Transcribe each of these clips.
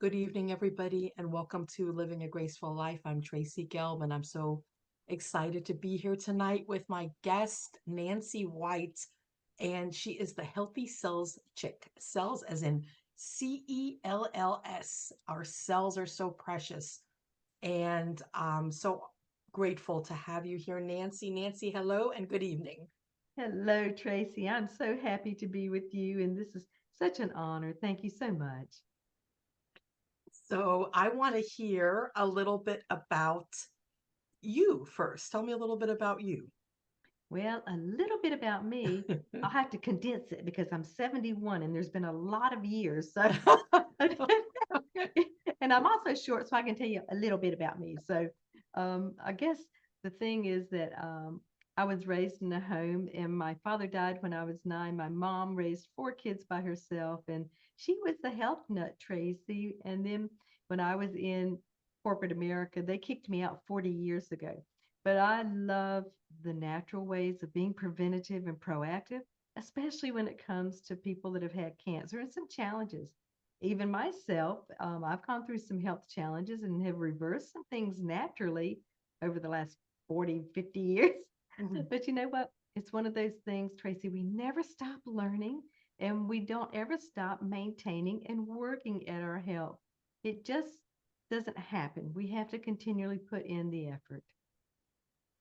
Good evening, everybody, and welcome to Living a Graceful Life. I'm Tracy Gelb, and I'm so excited to be here tonight with my guest, Nancy White. And she is the Healthy Cells Chick. Cells as in CELLS. Our cells are so precious. And I'm so grateful to have you here, Nancy. Nancy, hello and good evening. Hello, Tracy. I'm so happy to be with you, and this is such an honor. Thank you so much. So I want to hear a little bit about you first. Tell me a little bit about you. Well, a little bit about me. I'll have to condense it because I'm 71 and there's been a lot of years. So, and I'm also short, so I can tell you a little bit about me. So, I guess the thing is that I was raised in a home, and my father died when I was 9. My mom raised 4 kids by herself, and she was the health nut, Tracy. And then when I was in corporate America, they kicked me out 40 years ago. But I love the natural ways of being preventative and proactive, especially when it comes to people that have had cancer and some challenges. Even myself, I've gone through some health challenges and have reversed some things naturally over the last 40, 50 years. Mhm. But you know what? It's one of those things, Tracy, we never stop learning and we don't ever stop maintaining and working at our health. It just doesn't happen. We have to continually put in the effort.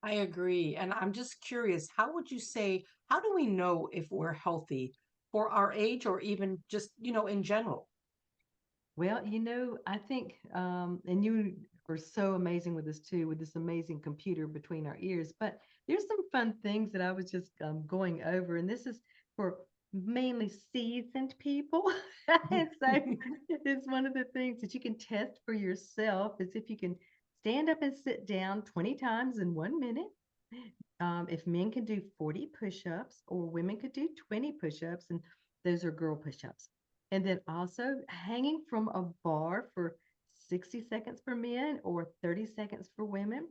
I agree. And I'm just curious, how would you say, how do we know if we're healthy for our age or even just, in general? Well, I think, and you were so amazing with this too, with this amazing computer between our ears. But there's some fun things that I was just going over, and this is for mainly seasoned people. And so it's one of the things that you can test for yourself is if you can stand up and sit down 20 times in 1 minute. If men can do 40 push ups or women could do 20 push ups, and those are girl push ups. And then also hanging from a bar for 60 seconds for men or 30 seconds for women.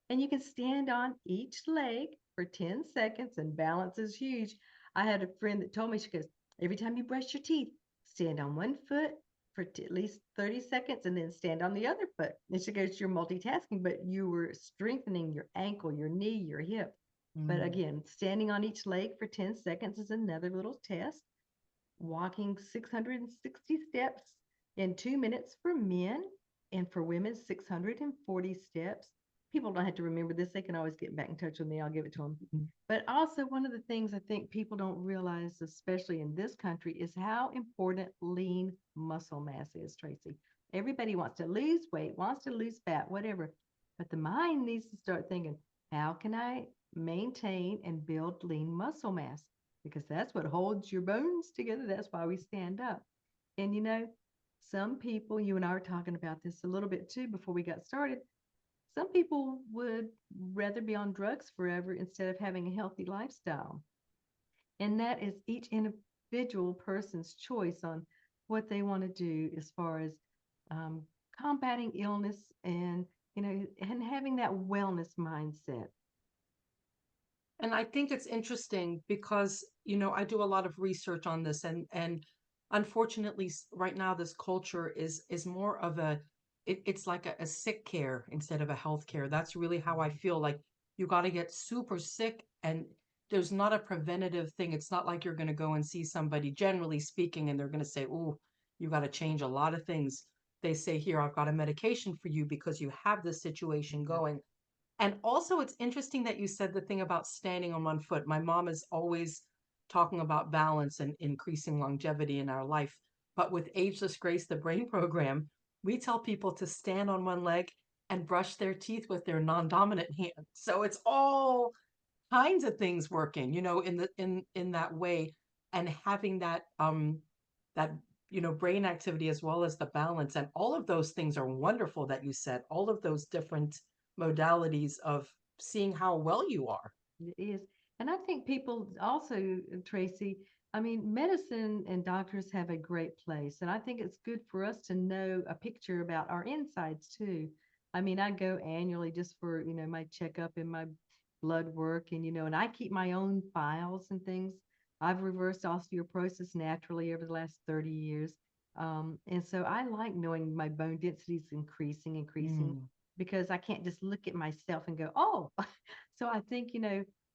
And you can stand on each leg for 10 seconds, and balance is huge. I had a friend that told me, she goes, every time you brush your teeth, stand on one foot for at least 30 seconds and then stand on the other foot. And she goes, you're multitasking, but you were strengthening your ankle, your knee, your hip. But Mm. again, standing on each leg for 10 seconds is another little test. Walking 660 steps in 2 minutes for men, and for women, 640 steps. People don't have to remember this. They can always get back in touch with me. I'll give it to them. But also, one of the things I think people don't realize, especially in this country, is how important lean muscle mass is, Tracy. Everybody wants to lose weight, wants to lose fat, whatever. But the mind needs to start thinking, how can I maintain and build lean muscle mass? Because that's what holds your bones together. That's why we stand up. And some people, you and I were talking about this a little bit too before we got started. Some people would rather be on drugs forever instead of having a healthy lifestyle. And that is each individual person's choice on what they want to do as far as um, combating illness and having that wellness mindset. And I think it's interesting because, I do a lot of research on this and unfortunately right now this culture is more of it's like a sick care instead of a health care. That's really how I feel like you got to get super sick and there's not a preventative thing. It's not like you're going to go and see somebody generally speaking and they're going to say, "Oh, you got to change a lot of things." They say, "Here, I've got a medication for you because you have this situation Yep. going." And also, it's interesting that you said the thing about standing on one foot. My mom is always talking about balance and increasing longevity in our life. But with Ageless Grace, the brain program, we tell people to stand on one leg and brush their teeth with their non-dominant hand. So it's all kinds of things working, in that way, and having that brain activity as well as the balance. And all of those things are wonderful that you said, all of those different modalities of seeing how well you are. It is. And I think people also, Tracy, I mean, medicine and doctors have a great place. And I think it's good for us to know a picture about our insides too. I mean, I go annually just for, my checkup and my blood work and I keep my own files and things. I've reversed osteoporosis naturally over the last 30 years. And so I like knowing my bone density is increasing, Mm. because I can't just look at myself and go, oh. So I think,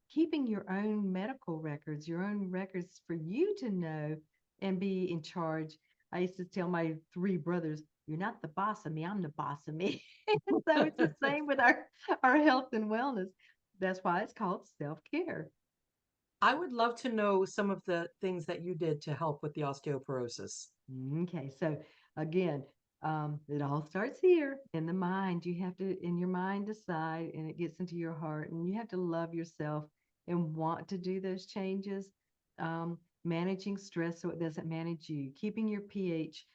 keeping your own medical records, your own records for you to know and be in charge. I used to tell my three brothers, you're not the boss of me, I'm the boss of me. So it's the same with our health and wellness. That's why it's called self-care. I would love to know some of the things that you did to help with the osteoporosis. Okay, so again, it all starts here in the mind. You have to, in your mind, decide, and it gets into your heart, and you have to love yourself and want to do those changes. Managing stress so it doesn't manage you. Keeping your pH,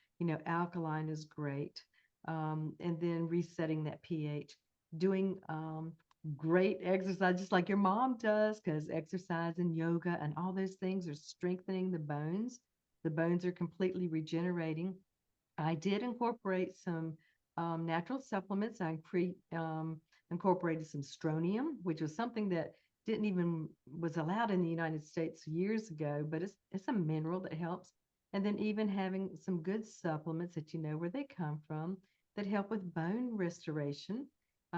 alkaline is great. And then resetting that pH. Doing great exercise, just like your mom does, because exercise and yoga and all those things are strengthening the bones. The bones are completely regenerating. I did incorporate some natural supplements. Incorporated some strontium, which was something that didn't even was allowed in the United States years ago, but it's a mineral that helps. And then even having some good supplements that you know where they come from that help with bone restoration.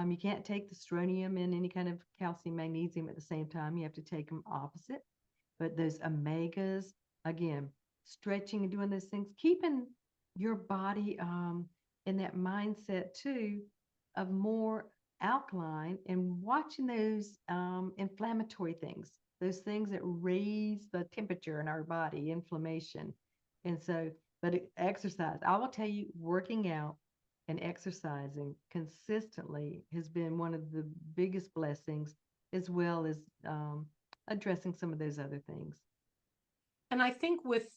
You can't take the strontium and any kind of calcium, magnesium at the same time. You have to take them opposite. But those omegas, again, stretching and doing those things, keeping your body in that mindset too of more alkaline, and watching those inflammatory things, those things that raise the temperature in our body, inflammation. And so, but exercise, I will tell you, working out and exercising consistently has been one of the biggest blessings, as well as addressing some of those other things. And I think with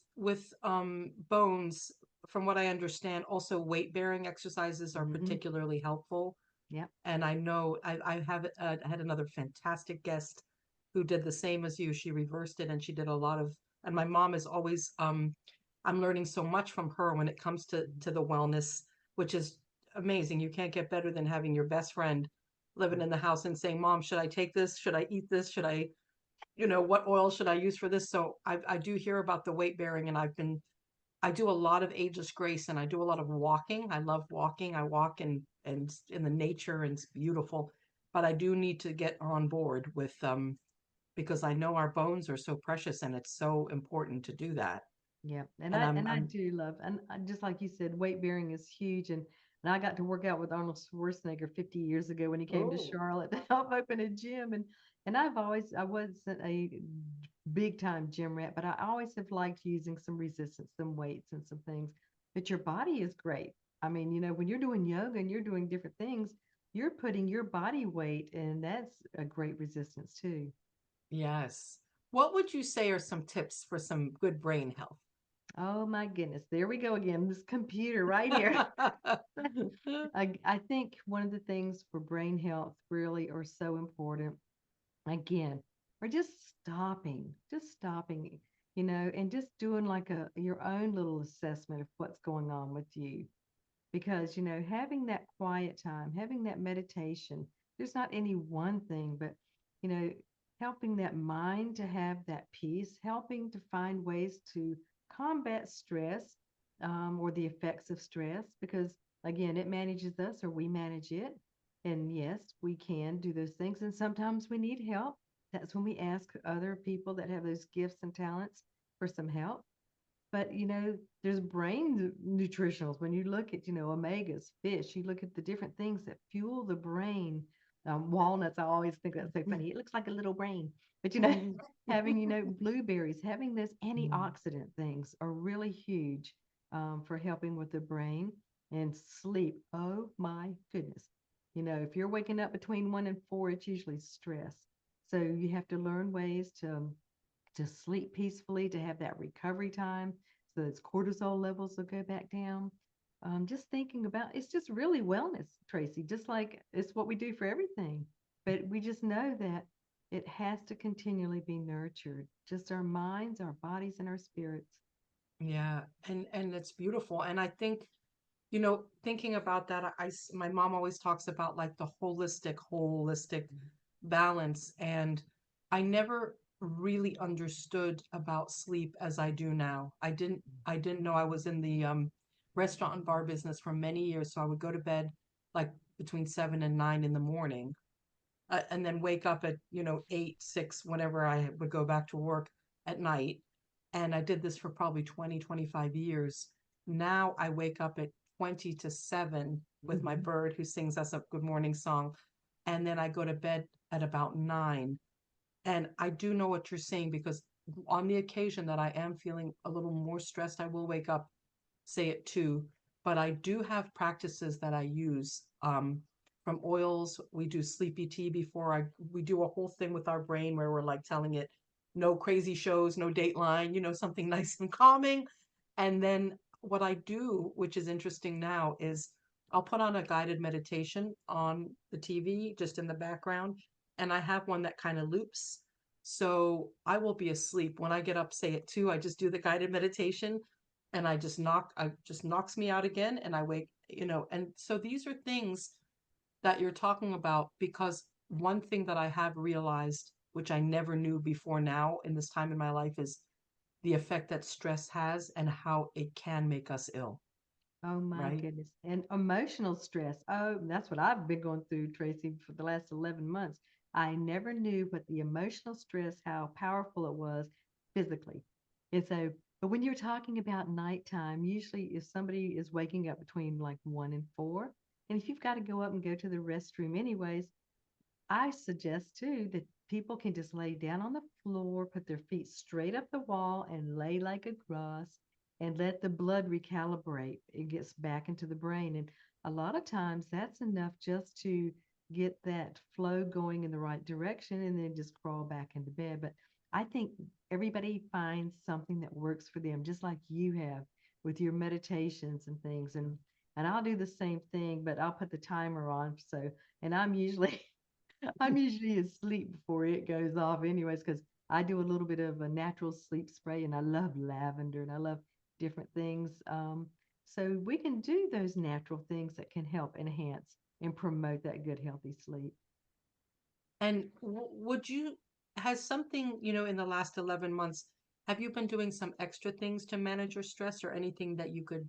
bones, from what I understand, also weight bearing exercises are Hmm. particularly helpful. Yep. And I know I have had another fantastic guest who did the same as you. She reversed it and she did a lot of, and my mom is always, I'm learning so much from her when it comes to the wellness, which is amazing. You can't get better than having your best friend living in the house and saying, Mom, should I take this? Should I eat this? Should I, what oil should I use for this? So I do hear about the weight bearing, and I do a lot of ageless grace, and I do a lot of walking. I love walking. I walk and in the nature, and it's beautiful. But I do need to get on board with because I know our bones are so precious, and it's so important to do that. Yeah, and And I I'm and I I'm do love, and just like you said, weight bearing is huge. And I got to work out with Arnold Schwarzenegger 50 years ago when he came to oh Charlotte to help open a gym. And I wasn't a big time gym rat, but I always have liked using some resistance, some weights, and some things. But your body is great. I mean, when you're doing yoga and you're doing different things, you're putting your body weight, and that's a great resistance too. yes. What would you say are some tips for some good brain health? Oh my goodness, there we go again. This computer right here. I think one of the things for brain health really are so important, again, are just stopping, and just doing like your own little assessment of what's going on with you. Because, having that quiet time, having that meditation, there's not any one thing, but, you know, helping that mind to have that peace, helping to find ways to combat stress, or the effects of stress, because again, it manages us or we manage it. And yes, we can do those things. And sometimes we need help. That's when we ask other people that have those gifts and talents for some help. But there's brain nutritionals. When you look at omegas, fish, you look at the different things that fuel the brain. Walnuts, I always think that's so funny. It looks like a little brain. But having blueberries, having those antioxidant things are really huge, for helping with the brain. And sleep, oh my goodness. If you're waking up between 1 and 4, it's usually stress. So you have to learn ways to sleep peacefully, to have that recovery time so that cortisol levels will go back down. Just thinking about, it's just really wellness, Tracy, just like it's what we do for everything. But we just know that it has to continually be nurtured, just our minds, our bodies, and our spirits. Yeah, and it's beautiful. And I think, thinking about that, my mom always talks about like the holistic balance. And I never really understood about sleep as I do now. I didn't know I was in the restaurant and bar business for many years. So I would go to bed like between 7 and 9 in the morning, and then wake up at, 8, 6, whenever I would go back to work at night. And I did this for probably 20, 25 years. Now I wake up at 20 to 7 with my Mhm. bird who sings us a good morning song. And then I go to bed at about 9. And I do know what you're saying, because on the occasion that I am feeling a little more stressed, I will wake up, say at 2. But I do have practices that I use, from oils. We do sleepy tea before we do a whole thing with our brain where we're like telling it no crazy shows, no Dateline, something nice and calming. And then what I do, which is interesting now, is I'll put on a guided meditation on the TV just in the background, and I have one that kind of loops. So I will be asleep when I get up, say at 2. I just do the guided meditation, and I just knocks me out again, and I wake, and so these are things that you're talking about, because one thing that I have realized, which I never knew before now in this time in my life, is the effect that stress has and how it can make us ill, Oh my right? goodness. And emotional stress. Oh, that's what I've been going through, Tracy, for the last 11 months. I never knew what the emotional stress, how powerful it was physically. And so, but when you're talking about nighttime, usually if somebody is waking up between like 1 and 4, and if you've got to go up and go to the restroom anyways, I suggest too that people can just lay down on the floor, put their feet straight up the wall, and lay like a grass and let the blood recalibrate. It gets back into the brain. And a lot of times that's enough just to get that flow going in the right direction and then just crawl back into bed. But I think everybody finds something that works for them, just like you have with your meditations and things. And I'll do the same thing, but I'll put the timer on. So, and I'm usually asleep before it goes off anyways, because I do a little bit of a natural sleep spray and I love lavender and I love different things. So we can do those natural things that can help enhance and promote that good, healthy sleep. And would you, has something, in the last 11 months, have you been doing some extra things to manage your stress, or anything that you could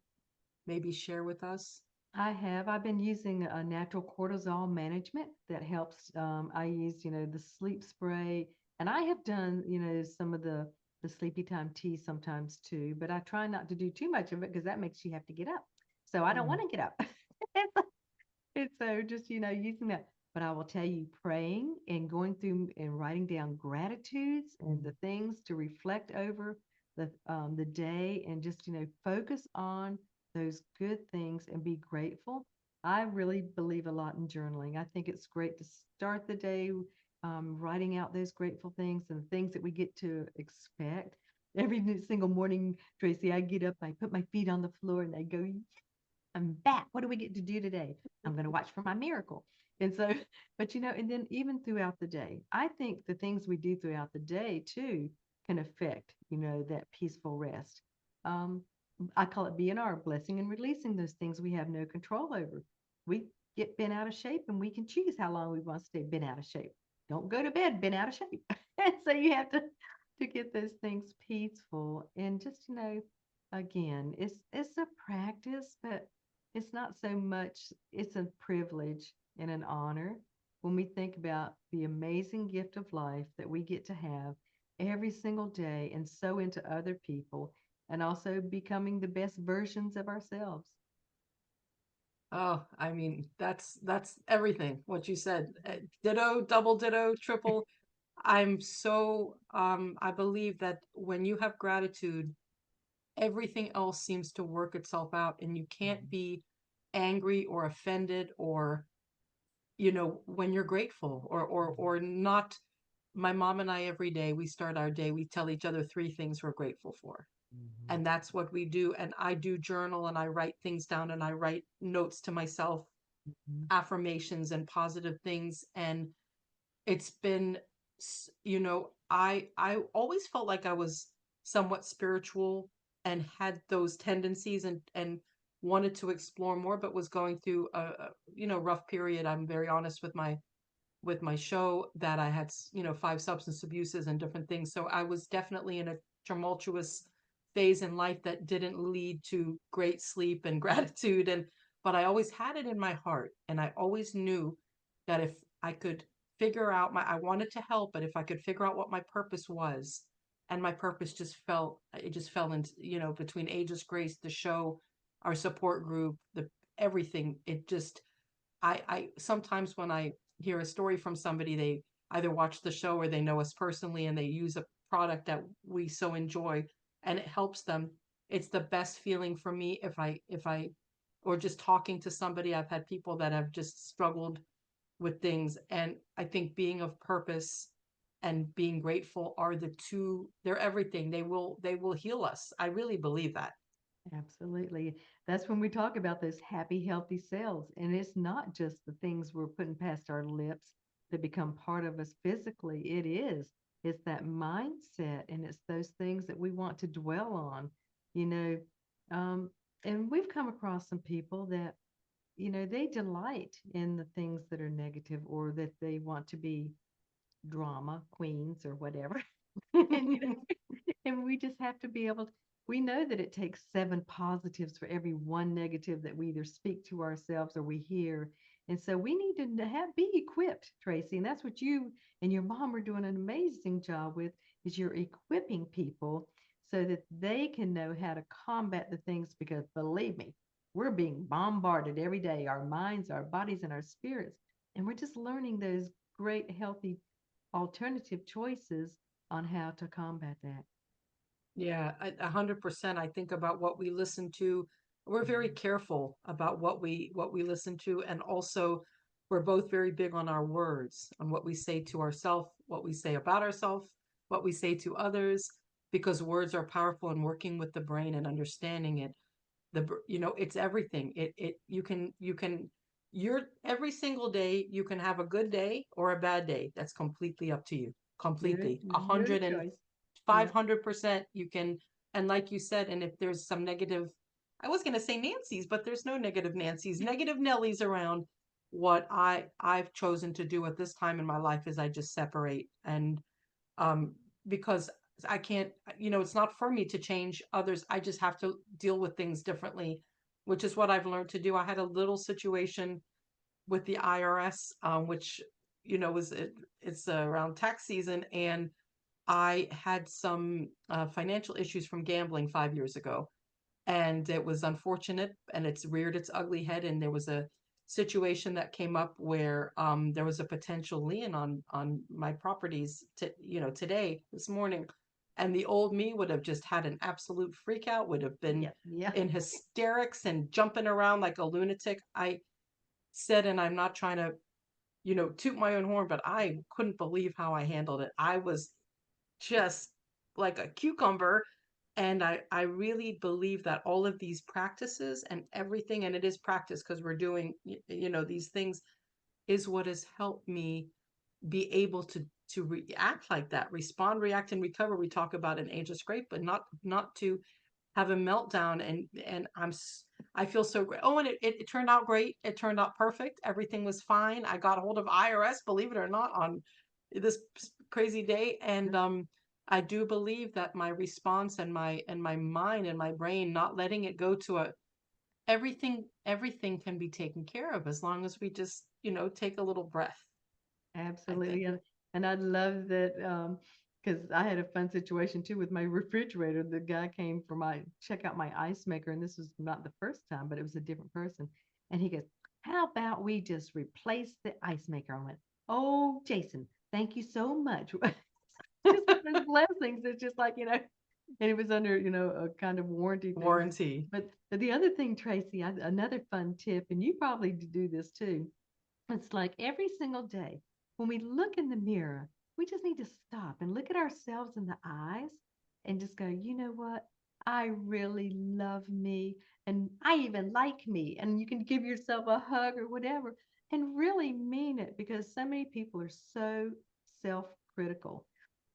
maybe share with us? I have. I've been using a natural cortisol management that helps. I use, the sleep spray, and I have done, some of the sleepy time tea sometimes too. But I try not to do too much of it because that makes you have to get up. So I don't Mm. want to get up. And so just, using that. But I will tell you, praying and going through and writing down gratitudes and the things to reflect over the day and just, focus on those good things and be grateful. I really believe a lot in journaling. I think it's great to start the day writing out those grateful things and things that we get to expect. Every single morning, Tracy, I get up, I put my feet on the floor and I go, I'm back. What do we get to do today? I'm going to watch for my miracle. And so, but and then even throughout the day, I think the things we do throughout the day too can affect, that peaceful rest. Um, I call it BNR, blessing and releasing those things we have no control over. We get bent out of shape and we can choose how long we want to stay bent out of shape. Don't go to bed bent out of shape. And so you have to get those things peaceful and just, again, it's a practice, but it's not so much, it's a privilege and an honor when we think about the amazing gift of life that we get to have every single day and so into other people and also becoming the best versions of ourselves. Oh, I mean, that's everything what you said. Ditto, double ditto, triple. I'm so, I believe that when you have gratitude, everything else seems to work itself out, and you can't be angry or offended, or, when you're grateful, or not. My mom and I, every day we start our day, we tell each other 3 things we're grateful for. Mhm. And that's what we do. And I do journal, and I write things down, and I write notes to myself, Mhm. affirmations and positive things. And it's been, I always felt like I was somewhat spiritual and had those tendencies, and wanted to explore more, but was going through a rough period. I'm very honest with my show, that I had 5 substance abuses and different things. So I was definitely in a tumultuous phase in life that didn't lead to great sleep and gratitude. But I always had it in my heart. And I always knew that if I could figure out I wanted to help, but if I could figure out what my purpose was, and my purpose it just fell into, between Ageless Grace, the show, our support group, everything. It just, I sometimes when I hear a story from somebody, they either watch the show or they know us personally and they use a product that we so enjoy and it helps them. It's the best feeling for me or just talking to somebody. I've had people that have just struggled with things. And I think being of purpose and being grateful are they're everything. They will heal us. I really believe that. Absolutely. That's when we talk about those happy, healthy cells. And it's not just the things we're putting past our lips that become part of us physically. It's that mindset and it's those things that we want to dwell on, you know. Um, and we've come across some people that, they delight in the things that are negative or that they want to be drama queens or whatever. and and we just have to be able to, we know that it takes 7 positives for every one negative that we either speak to ourselves or we hear. And so we need to be equipped, Tracy. And that's what you and your mom are doing an amazing job with, is you're equipping people so that they can know how to combat the things, because believe me, we're being bombarded every day, our minds, our bodies, and our spirits. And we're just learning those great, healthy alternative choices on how to combat that. Yeah, 100%. I think about what we listen to. We're very careful about what we listen to, and also we're both very big on our words, on what we say to ourselves, what we say about ourselves, what we say to others, because words are powerful in working with the brain and understanding it. It's everything. You're every single day you can have a good day or a bad day. That's completely up to you. You're, Completely. a you're the hundred and choice. five Yeah. hundred percent you can. And like you said, and if there's some negative, I was going to say Nancy's, but there's no negative Nancy's, negative Nellies around. What I've chosen to do at this time in my life is I just separate. And um because I can't, it's not for me to change others. I just have to deal with things differently, which is what I've learned to do. I had a little situation with the IRS, which, it's around tax season, and I had some financial issues from gambling 5 years ago, and it was unfortunate, and it's reared its ugly head. And there was a situation that came up where there was a potential lien on my properties today, this morning, and the old me would have just had an absolute freak out, would have been Yeah. Yeah. in hysterics and jumping around like a lunatic. I said, and I'm not trying to toot my own horn, but I couldn't believe how I handled it. I was just like a cucumber. And I really believe that all of these practices and everything, and it is practice because we're doing, these things, is what has helped me be able to react like that, respond, react, and recover. We talk about an Ageless Grace, but not to have a meltdown. And I feel so great. Oh, and it turned out great. It turned out perfect. Everything was fine. I got a hold of IRS, believe it or not, on this crazy day. And I do believe that my response and my mind and my brain, not letting it go to everything can be taken care of as long as we just, take a little breath, I think. Absolutely. And I love that, because I had a fun situation too with my refrigerator. The guy came for my check out my ice maker, and this was not the first time, but it was a different person. And he goes, "How about we just replace the ice maker?" I went, "Oh, Jason, thank you so much." Just those blessings. It's just like, and it was under, a kind of warranty thing. Warranty. But the other thing, Tracy, another fun tip, and you probably do this too. It's like every single day when we look in the mirror, we just need to stop and look at ourselves in the eyes and just go, you know what? I really love me and I even like me. And you can give yourself a hug or whatever and really mean it, because so many people are so self critical.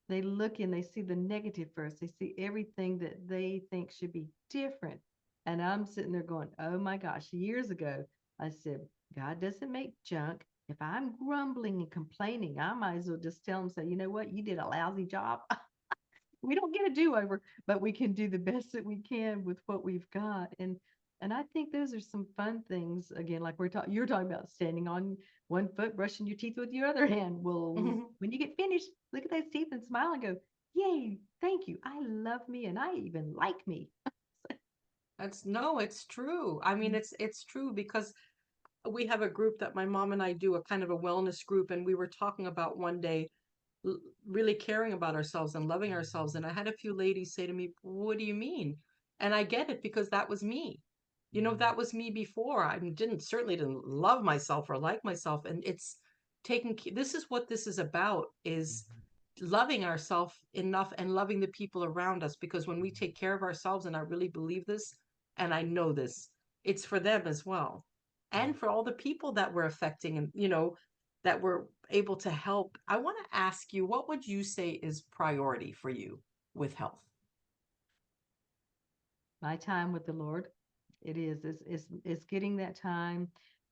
They look and they see the negative first. They see everything that they think should be different. And I'm sitting there going, oh my gosh, years ago, I said, God doesn't make junk. If I'm grumbling and complaining, I might as well just tell him, say, you know what, you did a lousy job. we don't get a do-over, but we can do the best that we can with what we've got. And I think those are some fun things. Again, like you're talking about standing on one foot, brushing your teeth with your other hand. Well, when you get finished, look at those teeth and smile and go, "Yay, thank you. I love me and I even like me." That's no, it's true. I mean, it's true because we have a group that my mom and I do, a kind of a wellness group, and we were talking about one day really caring about ourselves and loving ourselves. And I had a few ladies say to me, "What do you mean?" And I get it because that was me. You know, that was me before. I certainly didn't love myself or like myself. And it's this is what this is about, is loving ourselves enough and loving the people around us. Because when we take care of ourselves, and I really believe this, and I know this, it's for them as well. And for all the people that we're affecting and, that we're able to help. I want to ask you, what would you say is priority for you with health? My time with the Lord. It is. It's getting that time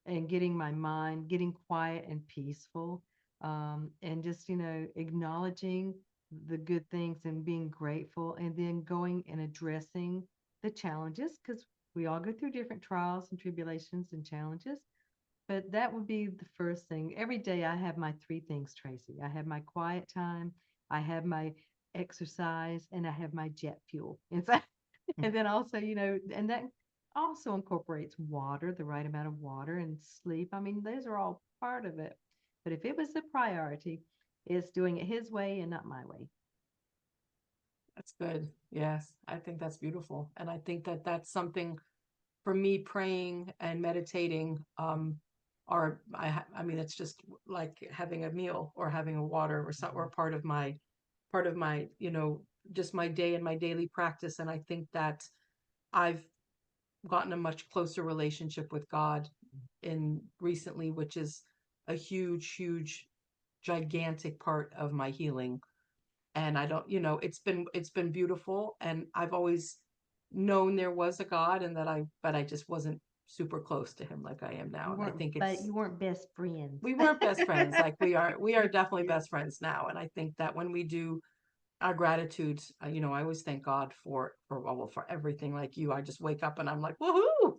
and getting my mind, getting quiet and peaceful. And just, acknowledging the good things and being grateful, and then going and addressing the challenges, because we all go through different trials and tribulations and challenges. But that would be the first thing. Every day I have my three things, Tracy. I have my quiet time, I have my exercise, and I have my jet fuel. And so, and then also, and that also incorporates water, the right amount of water, and sleep. I mean, those are all part of it. But if it was the priority, it's doing it his way and not my way. That's good. Yes, I think that's beautiful. And I think that that's something for me, praying and meditating, I mean, it's just like having a meal or having a water or or part of my, just my day and my daily practice. And I think that I've gotten a much closer relationship with God in recently, which is a huge, huge, gigantic part of my healing. And I don't, it's been beautiful. And I've always known there was a God, and but I just wasn't super close to him like I am now. And I think But you weren't best friends. we weren't best friends. Like we are definitely Yeah. best friends now. And I think that when we do our gratitude, I always thank God for everything. Like you, I just wake up and I'm like, woohoo,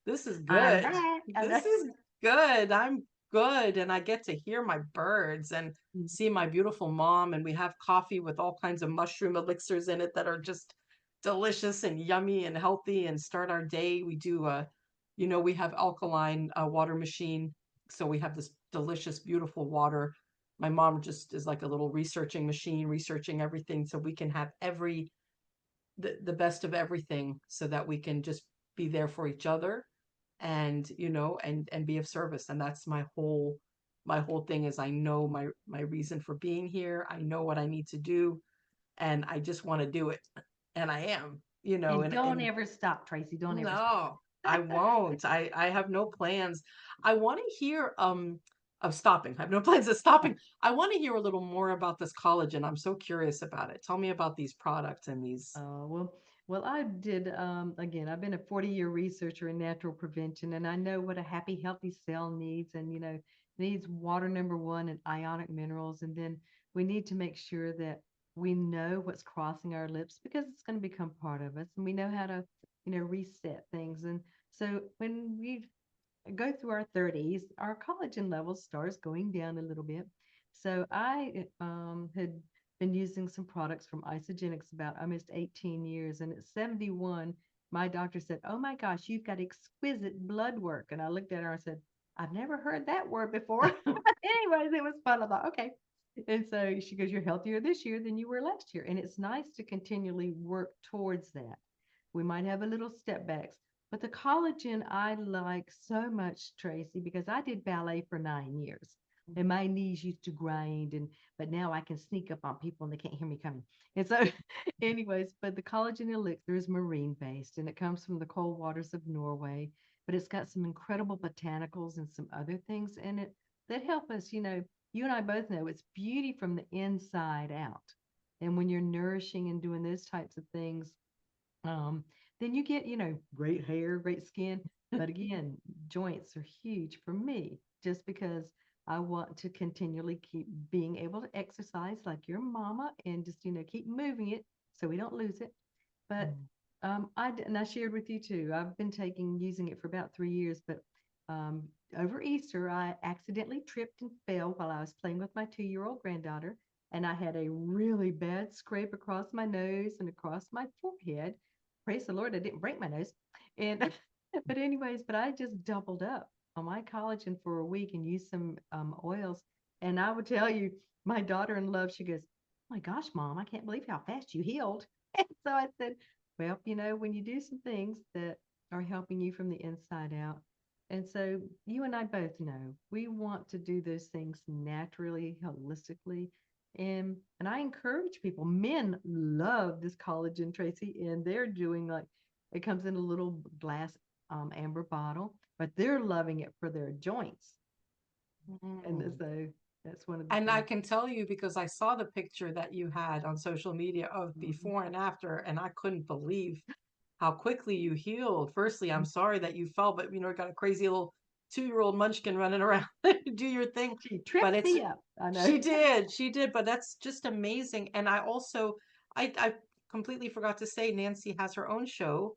this is I'm good. back. I know. This is good. I'm good. And I get to hear my birds and see my beautiful mom. And we have coffee with all kinds of mushroom elixirs in it that are just delicious and yummy and healthy, and start our day. We have alkaline water machine. So we have this delicious, beautiful water. My mom just is like a little researching machine, researching everything so we can have the best of everything, so that we can just be there for each other, and and be of service. And that's my whole thing, is I know my reason for being here. I know what I need to do, and I just want to do it, and I am, And don't and ever stop, Tracy. Don't ever stop. no, I won't. I have no plans. I want to hear of stopping. I have no plans of stopping. I want to hear a little more about this collagen. I'm so curious about it. Tell me about these products and these. Well, I did, again, I've been a 40-year researcher in natural prevention, and I know what a happy, healthy cell needs, and, needs water, number one, and ionic minerals. And then we need to make sure that we know what's crossing our lips, because it's going to become part of us, and we know how to, reset things. And so when we go through our 30s, our collagen levels starts going down a little bit. So I had been using some products from Isogenics about almost 18 years. And at 71, my doctor said, "Oh my gosh, you've got exquisite blood work." And I looked at her and said, "I've never heard that word before." Anyways, it was fun. I thought, okay. And so she goes, "You're healthier this year than you were last year." And it's nice to continually work towards that. We might have a little step backs, but the collagen I like so much, Tracy, because I did ballet for 9 years and my knees used to grind, but now I can sneak up on people and they can't hear me coming. And so anyways, but the collagen elixir is marine based and it comes from the cold waters of Norway, but it's got some incredible botanicals and some other things in it that help us, you and I both know it's beauty from the inside out. And when you're nourishing and doing those types of things, um, then you get, great hair, great skin. But again, joints are huge for me just because I want to continually keep being able to exercise like your mama and just, keep moving it so we don't lose it. But Mm. and I shared with you too. I've been using it for about 3 years, but um, over Easter, I accidentally tripped and fell while I was playing with my 2-year-old granddaughter, and I had a really bad scrape across my nose and across my forehead. Praise the Lord, I didn't break my nose. And but I just doubled up on my collagen for a week and used some oils. And I would tell you, my daughter-in-law, she goes, "Oh my gosh, Mom, I can't believe how fast you healed." And so I said, well, when you do some things that are helping you from the inside out, and so you and I both know we want to do those things naturally, holistically. And I encourage people. Men love this collagen, Tracy, and they're doing like it comes in a little glass amber bottle, but they're loving it for their joints. And Mm. so that's one of the And I things. can tell you because I saw the picture that you had on social media of Mhm. before and after, and I couldn't believe how quickly you healed. Firstly, I'm Mhm. sorry that you fell, but got a crazy little 2-year-old munchkin running around. Do your thing. She But tripped it's me up. I know. she did, but that's just amazing. And I completely forgot to say Nancy has her own show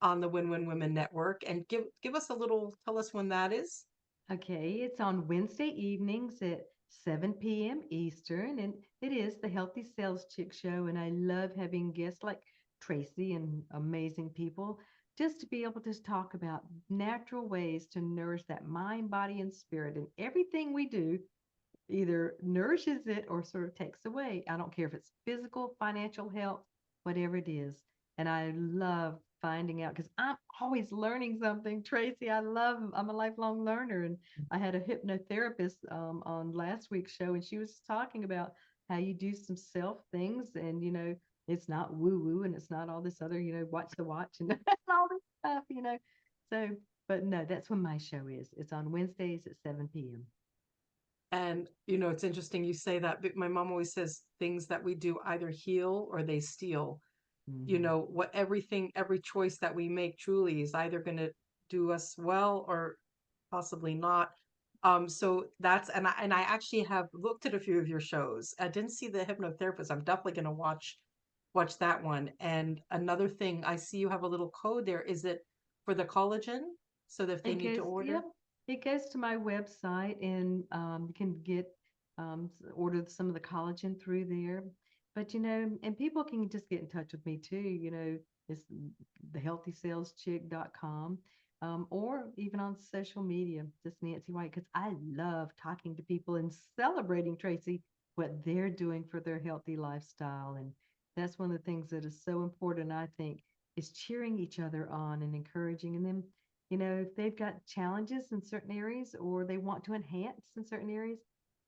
on the Win-Win Women Network. And give us a little, tell us when that is. Okay, it's on Wednesday evenings at 7 p.m. Eastern, and it is the Healthy Sales Chick Show. And I love having guests like Tracy and amazing people just to be able to talk about natural ways to nourish that mind, body, and spirit. And everything we do either nourishes it or sort of takes away. I don't care if it's physical, financial health, whatever it is. And I love finding out because I'm always learning something, Tracy. I'm a lifelong learner. And I had a hypnotherapist on last week's show, and she was talking about how you do some self things. And, it's not woo woo and it's not all this other, watch the watch and all this stuff. So, but no, that's when my show is. It's on Wednesdays at 7 p.m. And it's interesting you say that, but my mom always says things that we do either heal or they steal. Mhm. What every choice that we make truly is either going to do us well or possibly not. So that's and I actually have looked at a few of your shows. I didn't see the hypnotherapist. I'm definitely going to watch that one. And another thing, I see you have a little code there. Is it for the collagen? So that if they It need to goes, order? yep, it goes to my website and you can order some of the collagen through there. But, and people can just get in touch with me too. It's thehealthysaleschick.com or even on social media, just Nancy White, because I love talking to people and celebrating, Tracy, what they're doing for their healthy lifestyle. And that's one of the things that is so important, I think, is cheering each other on and encouraging. And then if they've got challenges in certain areas or they want to enhance in certain areas,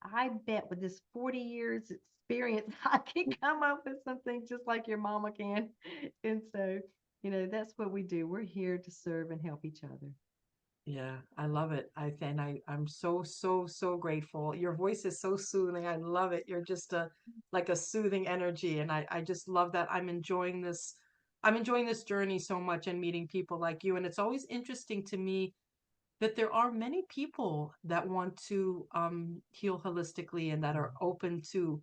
I bet with this 40 years experience, I can come up with something just like your mama can. And so, that's what we do. We're here to serve and help each other. Yeah, I love it. I'm so, so, so grateful. Your voice is so soothing. I love it. You're just like a soothing energy. And I just love that I'm enjoying this journey so much and meeting people like you. And it's always interesting to me that there are many people that want to heal holistically and that are open to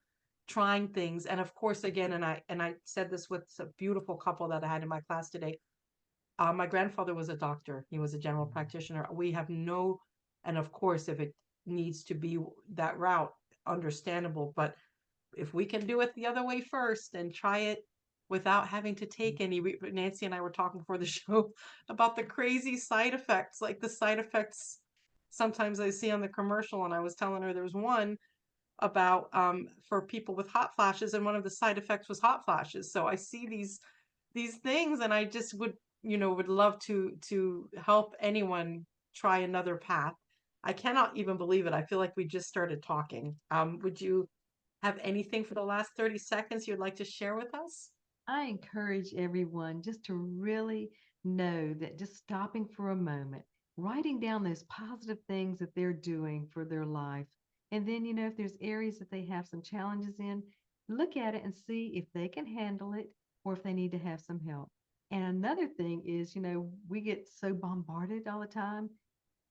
trying things. And of course, again, and I said this with a beautiful couple that I had in my class today. My grandfather was a doctor. He was a general practitioner. We have no, and of course, if it needs to be that route, understandable. But if we can do it the other way first and try it without having to take any, Nancy and I were talking before the show about the crazy side effects, like the side effects sometimes I see on the commercial. And I was telling her there was one about for people with hot flashes, and one of the side effects was hot flashes. So I see these things, and I just would love to help anyone try another path. I cannot even believe it. I feel like we just started talking. Would you have anything for the last 30 seconds you'd like to share with us? I encourage everyone just to really know that just stopping for a moment, writing down those positive things that they're doing for their life. And then, if there's areas that they have some challenges in, look at it and see if they can handle it or if they need to have some help. And another thing is, we get so bombarded all the time.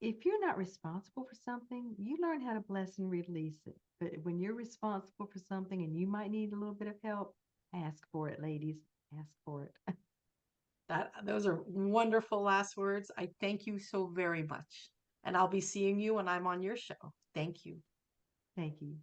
if you're not responsible for something, you learn how to bless and release it. But when you're responsible for something and you might need a little bit of help, ask for it, ladies. Ask for it. Those are wonderful last words. I thank you so very much. And I'll be seeing you when I'm on your show. Thank you. Thank you.